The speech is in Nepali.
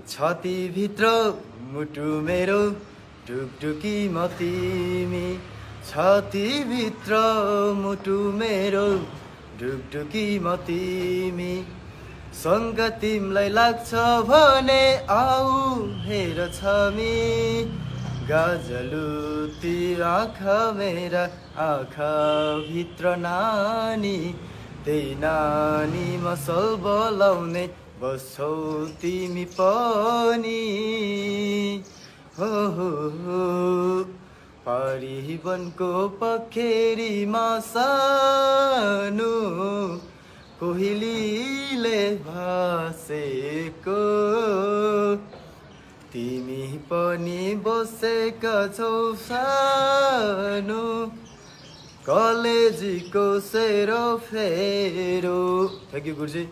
छातीभित्र मुटु मेरो ढुकढुकी म तिमी छातीभित्र मुटु मेरो ढुकढुकी म तिमी शङ्का तिमलाई लाग्छ भने आऊ हेर छमी गाजलुतिर आँखा मेरा आँखा भित्र नानी त्यही नानीमा सल बोलाउने बस्छौ तिमी पनि हो पारिवनको पखेरीमा सानो कोइलीले भासेको तिमी पनि बसेका छौ सानो कलेजीको सेरो फेरो। थ्याङ्क यू गुरुजी।